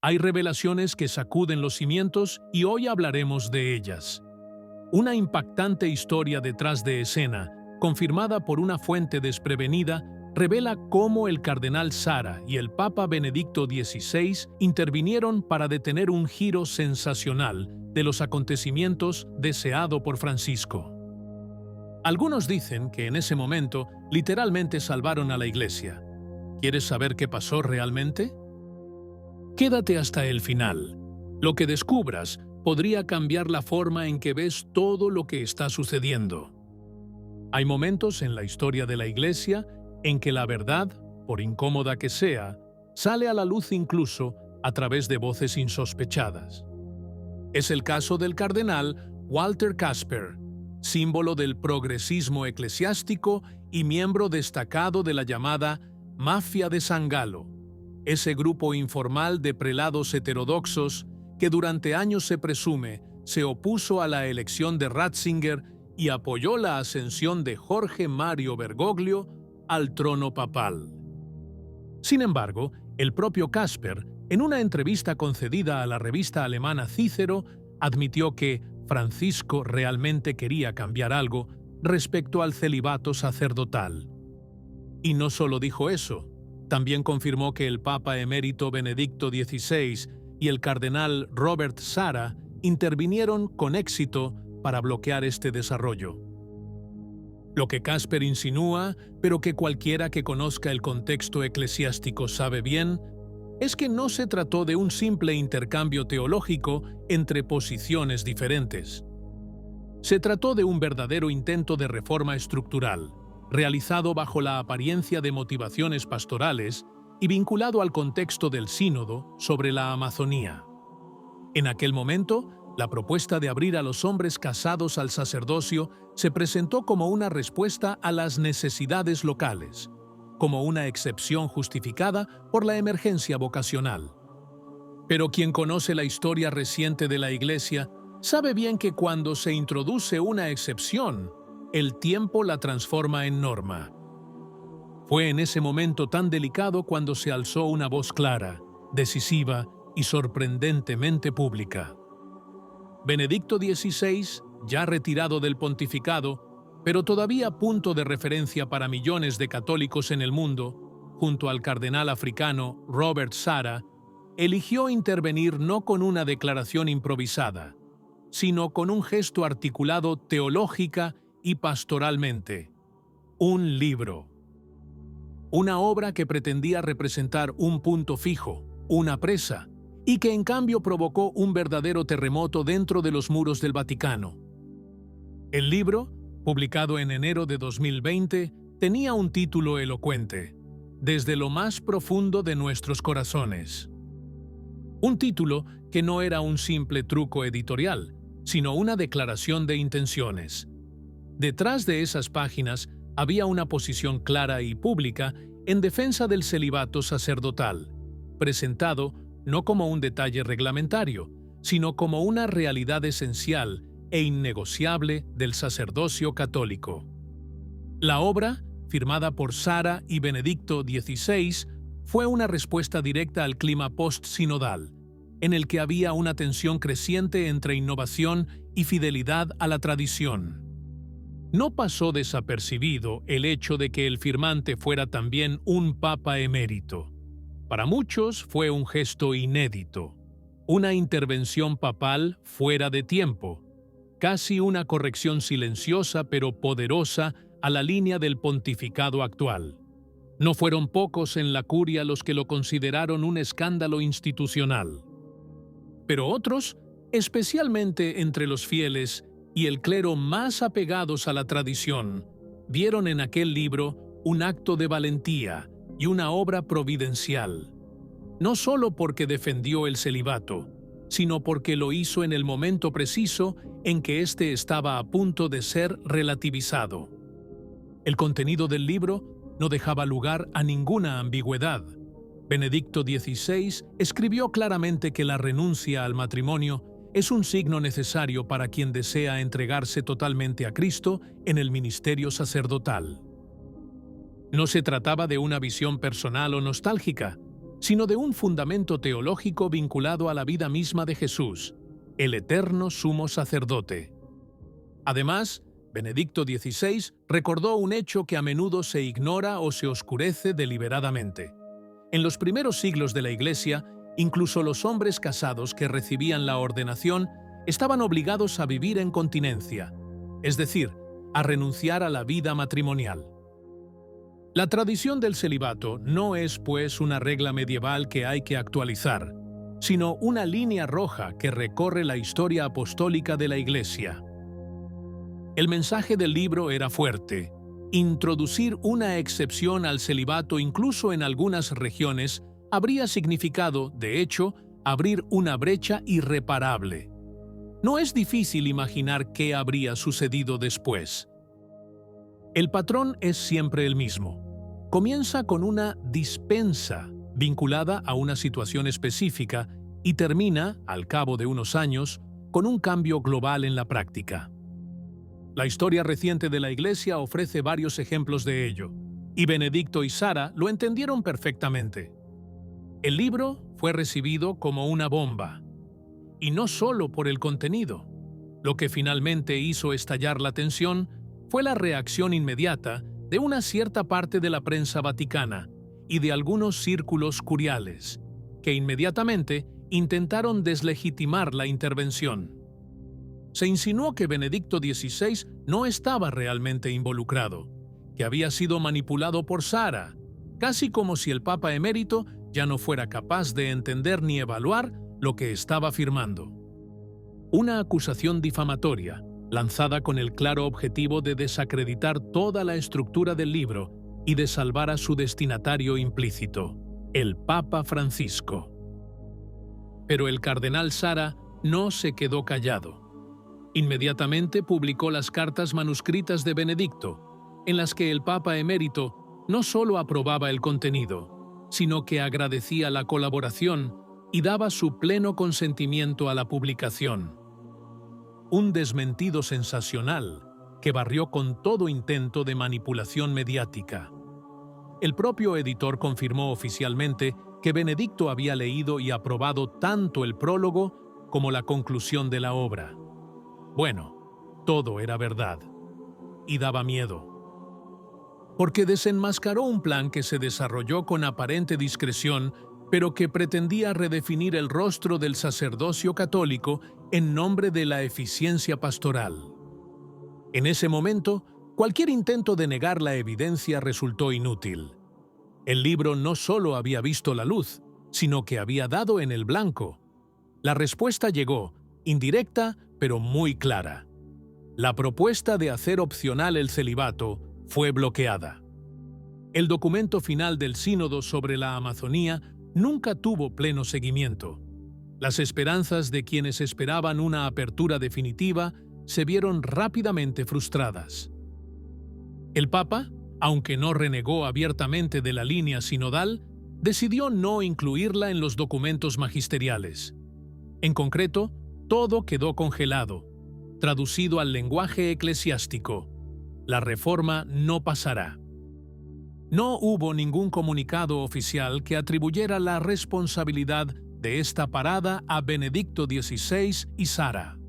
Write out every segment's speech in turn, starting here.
Hay revelaciones que sacuden los cimientos y hoy hablaremos de ellas. Una impactante historia detrás de escena, confirmada por una fuente desprevenida, revela cómo el cardenal Sara y el Papa Benedicto XVI intervinieron para detener un giro sensacional de los acontecimientos deseado por Francisco. Algunos dicen que en ese momento literalmente salvaron a la Iglesia. ¿Quieres saber qué pasó realmente? Quédate hasta el final. Lo que descubras podría cambiar la forma en que ves todo lo que está sucediendo. Hay momentos en la historia de la Iglesia en que la verdad, por incómoda que sea, sale a la luz incluso a través de voces insospechadas. Es el caso del cardenal Walter Casper, símbolo del progresismo eclesiástico y miembro destacado de la llamada Mafia de San Galo, ese grupo informal de prelados heterodoxos que durante años se presume se opuso a la elección de Ratzinger y apoyó la ascensión de Jorge Mario Bergoglio al trono papal. Sin embargo, el propio Casper, en una entrevista concedida a la revista alemana Cícero, admitió que Francisco realmente quería cambiar algo respecto al celibato sacerdotal. Y no solo dijo eso, también confirmó que el Papa emérito Benedicto XVI y el cardenal Robert Sara intervinieron con éxito para bloquear este desarrollo. Lo que Casper insinúa, pero que cualquiera que conozca el contexto eclesiástico sabe bien, es que no se trató de un simple intercambio teológico entre posiciones diferentes. Se trató de un verdadero intento de reforma estructural, realizado bajo la apariencia de motivaciones pastorales y vinculado al contexto del sínodo sobre la Amazonía. En aquel momento, la propuesta de abrir a los hombres casados al sacerdocio se presentó como una respuesta a las necesidades locales, como una excepción justificada por la emergencia vocacional. Pero quien conoce la historia reciente de la Iglesia sabe bien que cuando se introduce una excepción, el tiempo la transforma en norma. Fue en ese momento tan delicado cuando se alzó una voz clara, decisiva y sorprendentemente pública. Benedicto XVI, ya retirado del pontificado, pero todavía punto de referencia para millones de católicos en el mundo, junto al cardenal africano Robert Sara, eligió intervenir no con una declaración improvisada, sino con un gesto articulado teológica y pastoralmente: un libro. Una obra que pretendía representar un punto fijo, una presa, y que en cambio provocó un verdadero terremoto dentro de los muros del Vaticano. El libro, publicado en enero de 2020, tenía un título elocuente: Desde lo más profundo de nuestros corazones. Un título que no era un simple truco editorial, sino una declaración de intenciones. Detrás de esas páginas había una posición clara y pública en defensa del celibato sacerdotal, presentado no como un detalle reglamentario, sino como una realidad esencial e innegociable del sacerdocio católico. La obra, firmada por Sara y Benedicto XVI, fue una respuesta directa al clima post-sinodal, en el que había una tensión creciente entre innovación y fidelidad a la tradición. No pasó desapercibido el hecho de que el firmante fuera también un papa emérito. Para muchos fue un gesto inédito, una intervención papal fuera de tiempo, casi una corrección silenciosa pero poderosa a la línea del pontificado actual. No fueron pocos en la curia los que lo consideraron un escándalo institucional. Pero otros, especialmente entre los fieles y el clero más apegados a la tradición, vieron en aquel libro un acto de valentía y una obra providencial, no solo porque defendió el celibato, sino porque lo hizo en el momento preciso en que éste estaba a punto de ser relativizado. El contenido del libro no dejaba lugar a ninguna ambigüedad. Benedicto XVI escribió claramente que la renuncia al matrimonio es un signo necesario para quien desea entregarse totalmente a Cristo en el ministerio sacerdotal. No se trataba de una visión personal o nostálgica, sino de un fundamento teológico vinculado a la vida misma de Jesús, el eterno sumo sacerdote. Además, Benedicto XVI recordó un hecho que a menudo se ignora o se oscurece deliberadamente. En los primeros siglos de la Iglesia, incluso los hombres casados que recibían la ordenación estaban obligados a vivir en continencia, es decir, a renunciar a la vida matrimonial. La tradición del celibato no es, pues, una regla medieval que hay que actualizar, sino una línea roja que recorre la historia apostólica de la Iglesia. El mensaje del libro era fuerte: introducir una excepción al celibato incluso en algunas regiones habría significado, de hecho, abrir una brecha irreparable. No es difícil imaginar qué habría sucedido después. El patrón es siempre el mismo. Comienza con una dispensa vinculada a una situación específica y termina, al cabo de unos años, con un cambio global en la práctica. La historia reciente de la Iglesia ofrece varios ejemplos de ello, y Benedicto y Sara lo entendieron perfectamente. El libro fue recibido como una bomba, y no solo por el contenido. Lo que finalmente hizo estallar la tensión fue la reacción inmediata de una cierta parte de la prensa vaticana y de algunos círculos curiales, que inmediatamente intentaron deslegitimar la intervención. Se insinuó que Benedicto XVI no estaba realmente involucrado, que había sido manipulado por Sara, casi como si el Papa emérito ya no fuera capaz de entender ni evaluar lo que estaba afirmando. Una acusación difamatoria, lanzada con el claro objetivo de desacreditar toda la estructura del libro y de salvar a su destinatario implícito, el Papa Francisco. Pero el cardenal Sara no se quedó callado. Inmediatamente publicó las cartas manuscritas de Benedicto, en las que el Papa emérito no solo aprobaba el contenido, sino que agradecía la colaboración y daba su pleno consentimiento a la publicación. Un desmentido sensacional que barrió con todo intento de manipulación mediática. El propio editor confirmó oficialmente que Benedicto había leído y aprobado tanto el prólogo como la conclusión de la obra. Bueno, todo era verdad, y daba miedo. Porque desenmascaró un plan que se desarrolló con aparente discreción, pero que pretendía redefinir el rostro del sacerdocio católico en nombre de la eficiencia pastoral. En ese momento, cualquier intento de negar la evidencia resultó inútil. El libro no solo había visto la luz, sino que había dado en el blanco. La respuesta llegó, indirecta, pero muy clara. La propuesta de hacer opcional el celibato fue bloqueada. El documento final del Sínodo sobre la Amazonía nunca tuvo pleno seguimiento. Las esperanzas de quienes esperaban una apertura definitiva se vieron rápidamente frustradas. El Papa, aunque no renegó abiertamente de la línea sinodal, decidió no incluirla en los documentos magisteriales. En concreto, todo quedó congelado, traducido al lenguaje eclesiástico. La reforma no pasará. No hubo ningún comunicado oficial que atribuyera la responsabilidad de esta parada a Benedicto XVI y Sara.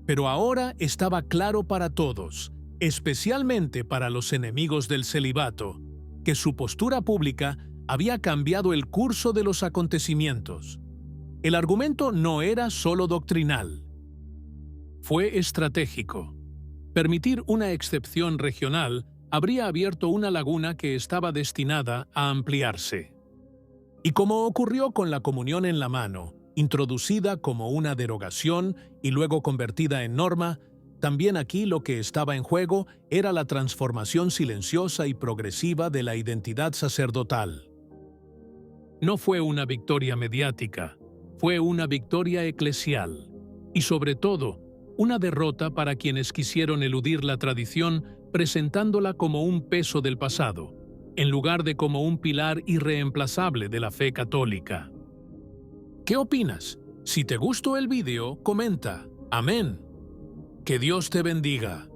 Pero ahora estaba claro para todos, especialmente para los enemigos del celibato, que su postura pública había cambiado el curso de los acontecimientos. El argumento no era solo doctrinal. Fue estratégico. Permitir una excepción regional habría abierto una laguna que estaba destinada a ampliarse. Y como ocurrió con la comunión en la mano, introducida como una derogación y luego convertida en norma, también aquí lo que estaba en juego era la transformación silenciosa y progresiva de la identidad sacerdotal. No fue una victoria mediática, fue una victoria eclesial, y sobre todo, una derrota para quienes quisieron eludir la tradición presentándola como un peso del pasado, en lugar de como un pilar irreemplazable de la fe católica. ¿Qué opinas? Si te gustó el vídeo, comenta. Amén. Que Dios te bendiga.